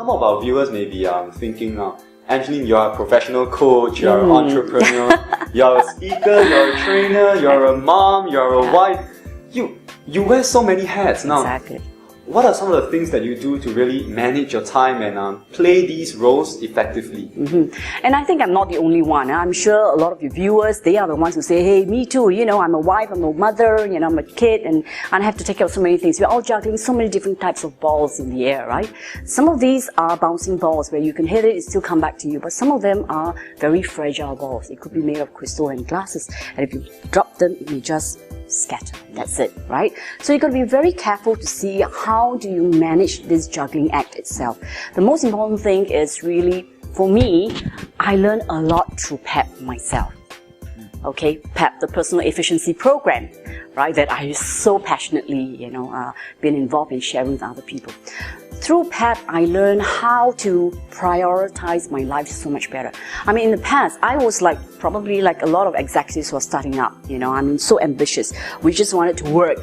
some of our viewers may be thinking, Angeline, you're a professional coach, you're an entrepreneur, you're a speaker, you're a trainer, you're a mom, you're a wife. You wear so many hats now. Exactly. What are some of the things that you do to really manage your time and play these roles effectively? And I think I'm not the only one. I'm sure a lot of your viewers, they are the ones who say, hey, me too, I'm a wife, I'm a mother, I'm a kid, and I have to take care of so many things. We're all juggling so many different types of balls in the air, right? Some of these are bouncing balls where you can hit it still come back to you, but some of them are very fragile balls. It could be made of crystal and glasses, and if you drop them, it may just scatter. That's it, right? So you've got to be very careful to see how do you manage this juggling act itself. The most important thing is really, for me, I learned a lot through PEP myself. Okay, PEP, the Personal Efficiency Program, right, that I so passionately, been involved in sharing with other people. Through PEP, I learned how to prioritize my life so much better. I mean, in the past, I was probably like a lot of executives who are starting up, so ambitious. We just wanted to work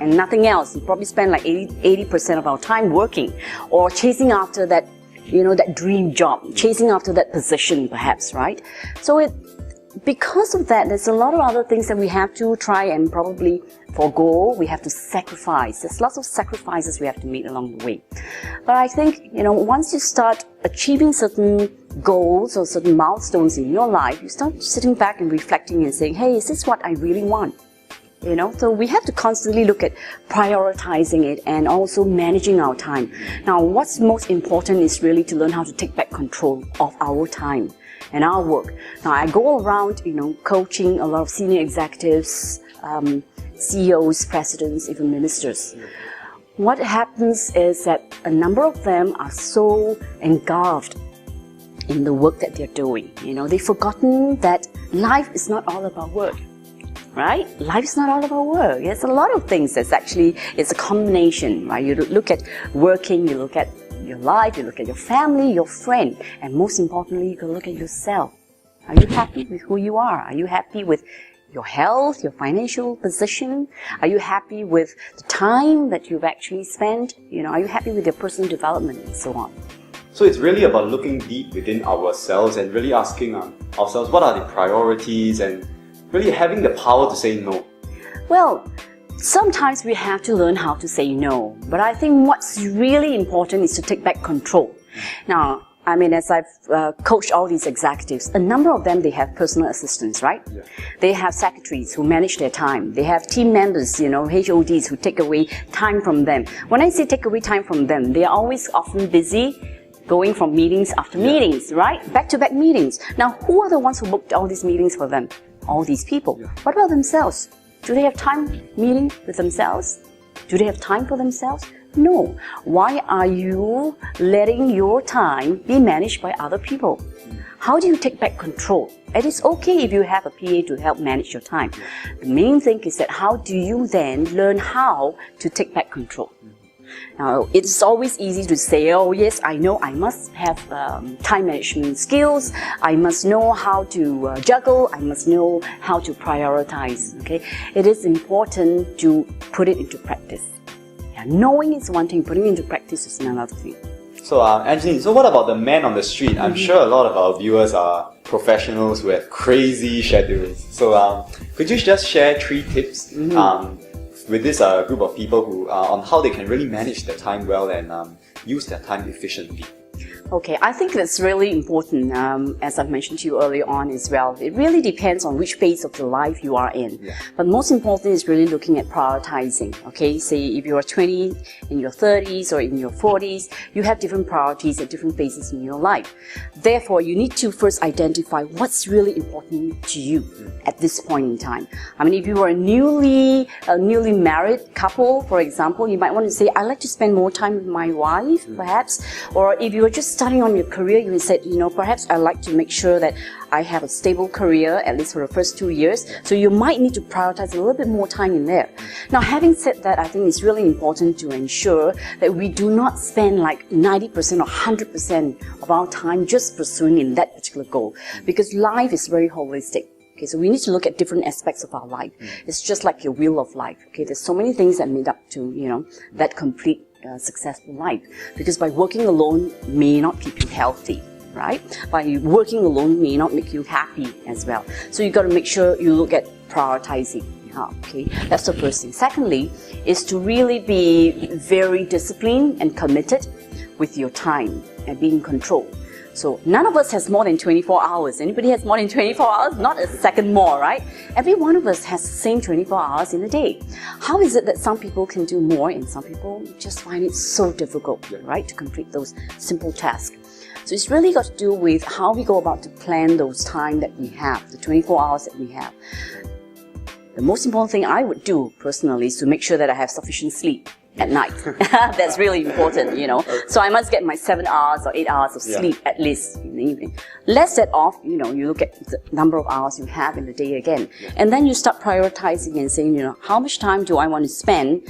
and nothing else. We probably spend like 80% of our time working or chasing after that, that dream job, chasing after that position perhaps, right? So because of that, there's a lot of other things that we have to try and probably forego. We have to sacrifice. There's lots of sacrifices we have to make along the way. But I think, once you start achieving certain goals or certain milestones in your life, you start sitting back and reflecting and saying, hey, is this what I really want? So we have to constantly look at prioritizing it and also managing our time. Now, what's most important is really to learn how to take back control of our time and our work. Now, I go around, coaching a lot of senior executives, CEOs, presidents, even ministers. What happens is that a number of them are so engulfed in the work that they're doing. They've forgotten that life is not all about work. Right? Life is not all about work. There's a lot of things it's a combination, right? You look at working, you look at your life, you look at your family, your friend, and most importantly, you can look at yourself. Are you happy with who you are? Are you happy with your health, your financial position? Are you happy with the time that you've actually spent? Are you happy with your personal development and so on? So it's really about looking deep within ourselves and really asking ourselves what are the priorities and really having the power to say no. Well, sometimes we have to learn how to say no, but I think what's really important is to take back control. Now, as I've coached all these executives, a number of them, they have personal assistants, right? Yeah. They have secretaries who manage their time. They have team members, HODs who take away time from them. When I say take away time from them, they are always often busy going from meetings after meetings, right? Back-to-back meetings. Now, who are the ones who booked all these meetings for them? All these people. Yeah. What about themselves? Do they have time meeting with themselves? Do they have time for themselves? No. Why are you letting your time be managed by other people? How do you take back control? It is okay if you have a PA to help manage your time. The main thing is that how do you then learn how to take back control? Now, it's always easy to say, oh yes, I know I must have time management skills, I must know how to juggle, I must know how to prioritize, okay? It is important to put it into practice. Yeah, knowing is one thing, putting it into practice is another thing. So, Angeline, what about the man on the street? I'm sure a lot of our viewers are professionals who have crazy schedules. So, could you just share 3 tips with this group of people who on how they can really manage their time well and use their time efficiently? Okay, I think that's really important, as I've mentioned to you earlier on as well. It really depends on which phase of the life you are in. Yeah. But most important is really looking at prioritizing. Okay, say if you are 20, in your 30s or in your 40s, you have different priorities at different phases in your life. Therefore, you need to first identify what's really important to you at this point in time. If you are a newly married couple, for example, you might want to say, I like to spend more time with my wife, perhaps. Or if you are just starting on your career, you said, perhaps I like to make sure that I have a stable career, at least for the first 2 years. So you might need to prioritize a little bit more time in there. Now, having said that, I think it's really important to ensure that we do not spend like 90% or 100% of our time just pursuing in that particular goal, because life is very holistic. Okay, so we need to look at different aspects of our life. It's just like your wheel of life. Okay, there's so many things that made up to, that complete successful life. Because by working alone may not keep you healthy, right? By working alone may not make you happy as well. So you got to make sure you look at prioritizing. Okay, that's the first thing. Secondly, is to really be very disciplined and committed with your time and be in control. So none of us has more than 24 hours. Anybody has more than 24 hours? Not a second more, right? Every one of us has the same 24 hours in a day. How is it that some people can do more and some people just find it so difficult, right, to complete those simple tasks? So it's really got to do with how we go about to plan those time that we have, the 24 hours that we have. The most important thing I would do personally is to make sure that I have sufficient sleep at night. That's really important, you know. So I must get my 7 hours or 8 hours of sleep at least in the evening. Less that off, you know, you look at the number of hours you have in the day again. And then you start prioritizing and saying, you know, how much time do I want to spend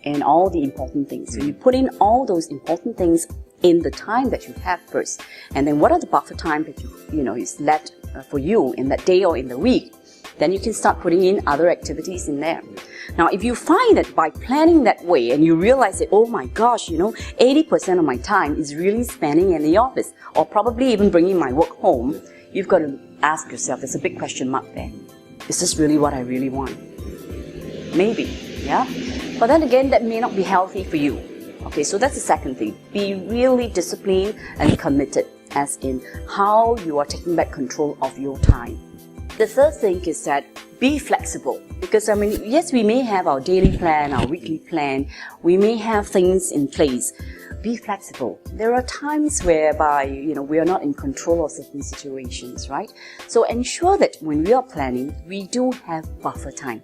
in all the important things? So you put in all those important things in the time that you have first. And then what are the buffer time that you know, is left for you in that day or in the week? Then you can start putting in other activities in there. Now, if you find that by planning that way and you realize that, oh my gosh, you know, 80% of my time is really spending in the office or probably even bringing my work home, you've got to ask yourself, there's a big question mark there. Is this really what I really want? Maybe, yeah? But then again, that may not be healthy for you. Okay, so that's the second thing. Be really disciplined and committed, as in how you are taking back control of your time. The third thing is that be flexible, because I mean, yes, we may have our daily plan, our weekly plan, we may have things in place. Be flexible. There are times whereby, you know, we are not in control of certain situations, right? So ensure that when we are planning, we do have buffer time.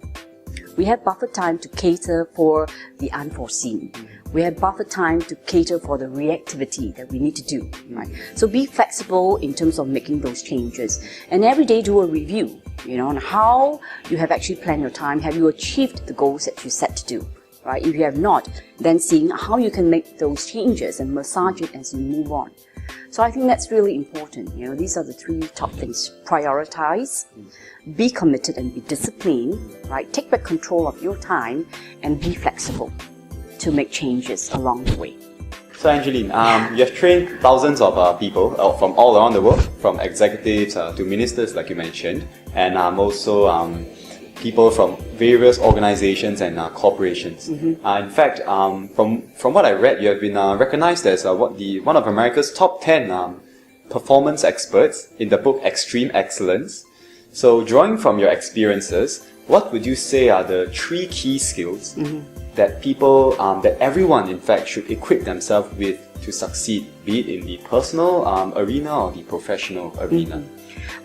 We have buffer time to cater for the unforeseen. We have buffer time to cater for the reactivity that we need to do, right? So be flexible in terms of making those changes. And every day do a review, you know, on how you have actually planned your time. Have you achieved the goals that you set to do, right? If you have not, then seeing how you can make those changes and massage it as you move on. So I think that's really important. You know, these are the three top things. Prioritize, be committed and be disciplined, right? Take back control of your time and be flexible to make changes along the way. So Angeline, you have trained thousands of people from all around the world, from executives to ministers like you mentioned, and also people from various organizations and corporations. In fact, from what I read, you have been recognized as one of America's top 10 performance experts in the book Extreme Excellence. So drawing from your experiences, what would you say are the 3 key skills that people, that everyone in fact should equip themselves with to succeed, be it in the personal arena or the professional arena?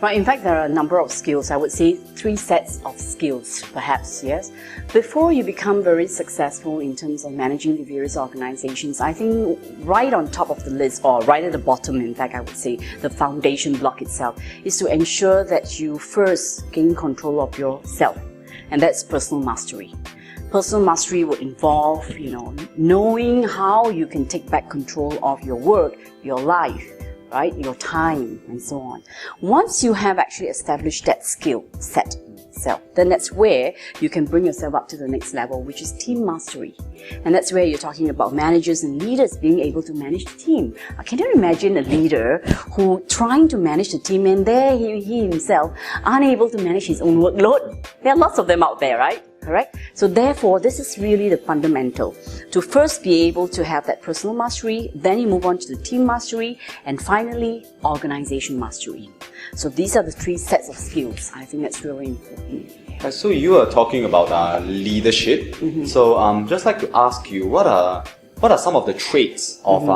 Right, in fact, there are a number of skills. I would say 3 sets of skills, perhaps, yes. Before you become very successful in terms of managing the various organizations, I think right on top of the list, or right at the bottom, in fact, I would say the foundation block itself, is to ensure that you first gain control of yourself. And that's personal mastery. Personal mastery would involve, you know, knowing how you can take back control of your work, your life, right, your time, and so on. Once you have actually established that skill set itself, then that's where you can bring yourself up to the next level, which is team mastery. And that's where you're talking about managers and leaders being able to manage the team. Can you imagine a leader who trying to manage the team and there he himself unable to manage his own workload? There are lots of them out there, right? Correct? So therefore, this is really the fundamental. To first be able to have that personal mastery, then you move on to the team mastery, and finally, organization mastery. So these are the 3 sets of skills. I think that's really important. So you are talking about leadership. So just like to ask you, what are some of the traits of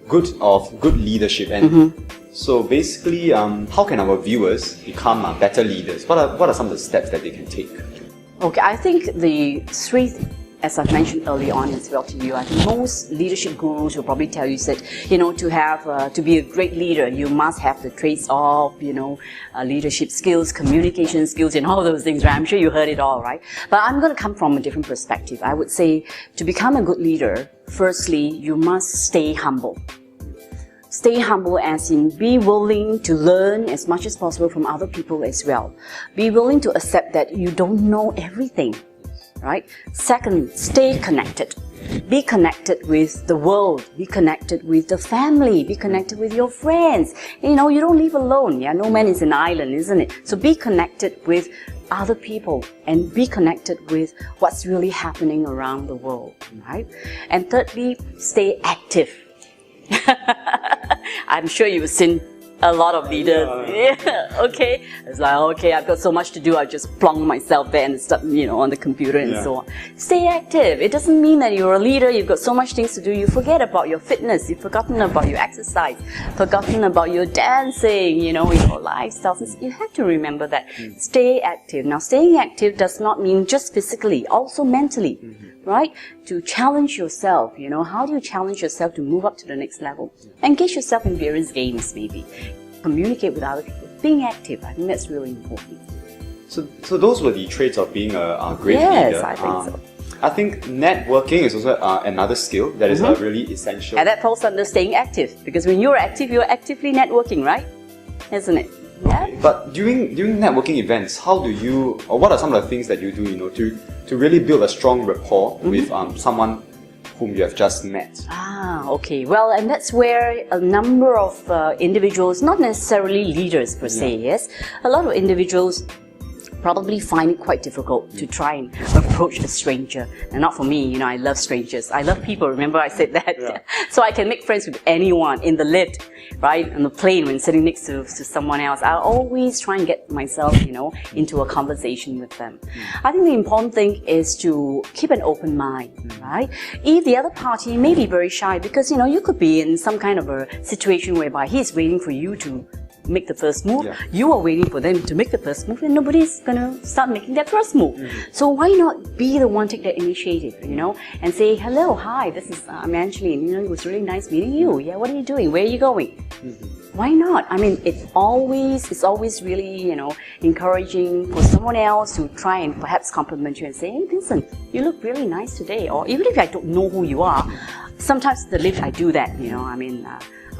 good leadership? And so basically, how can our viewers become better leaders? What are some of the steps that they can take? Okay, I think the 3, as I've mentioned early on as well to you, I think most leadership gurus will probably tell you that, you know, to be a great leader, you must have the traits of, you know, leadership skills, communication skills, and all those things, right? I'm sure you heard it all, right? But I'm going to come from a different perspective. I would say to become a good leader, firstly, you must stay humble. Stay humble as in be willing to learn as much as possible from other people as well. Be willing to accept that you don't know everything, right? Second, stay connected. Be connected with the world. Be connected with the family. Be connected with your friends. You know, you don't live alone. Yeah, no man is an island, isn't it? So be connected with other people and be connected with what's really happening around the world, right? And thirdly, stay active. I'm sure you've seen a lot of leaders. Yeah. Okay. It's like, okay, I've got so much to do. I just plonk myself there and start, on the computer and so on. Stay active. It doesn't mean that you're a leader. You've got so much things to do. You forget about your fitness. You've forgotten about your exercise. Forgotten about your dancing, your lifestyle. You have to remember that. Stay active. Now, staying active does not mean just physically, also mentally. Right? To challenge yourself, how do you challenge yourself to move up to the next level? Engage yourself in various games, maybe. Communicate with other people. Being active, I think that's really important. So those were the traits of being a great leader. Yes, I think so. I think networking is also another skill that is really essential. And that falls under staying active, because when you're active, you're actively networking, right? Isn't it? Yeah. Okay. But during networking events, how do you, or what are some of the things that you do, to really build a strong rapport with someone whom you have just met? Okay. Well, and that's where a number of individuals, not necessarily leaders per se, yes, a lot of individuals probably find it quite difficult to try and approach a stranger. And not for me, I love strangers. I love people, remember I said that? Yeah. So I can make friends with anyone in the lift, right? On the plane when sitting next to someone else. I always try and get myself, into a conversation with them. I think the important thing is to keep an open mind, right? If the other party may be very shy, because, you could be in some kind of a situation whereby he's waiting for you to make the first move. Yeah. You are waiting for them to make the first move, and nobody's gonna start making that first move. So why not be the one take that initiative, and say, hello, hi, this is I'm Angeline. It was really nice meeting you. Yeah, what are you doing? Where are you going? Why not? I mean, it's always really, encouraging for someone else to try and perhaps compliment you and say, hey, Vincent, you look really nice today. Or even if I don't know who you are, sometimes the lift I do that.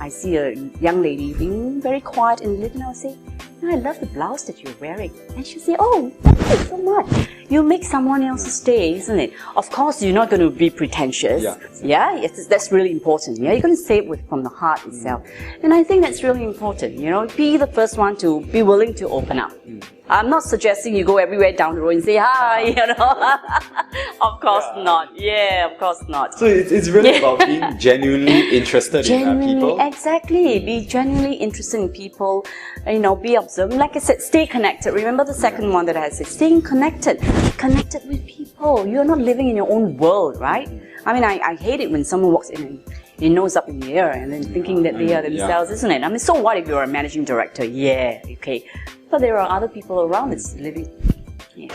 I see a young lady being very quiet in the lift, and I'll say, I love the blouse that you're wearing. And she'll say, oh, thank you so much. You make someone else's day, isn't it? Of course, you're not going to be pretentious. Yeah, that's really important. Yeah, you're going to say it from the heart itself. And I think that's really important. Be the first one to be willing to open up. I'm not suggesting you go everywhere down the road and say hi, Of course not. Yeah, of course not. So it's really about being genuinely interested in people. Exactly. Be genuinely interested in people. Be observant. Like I said, stay connected. Remember the second one that I said, staying connected. Connected with people. You're not living in your own world, right? I mean, I hate it when someone walks in and your nose up in the air and then thinking that they are themselves, isn't it? I mean, so what if you're a managing director? Yeah, okay. But there are other people around that's living. Yeah.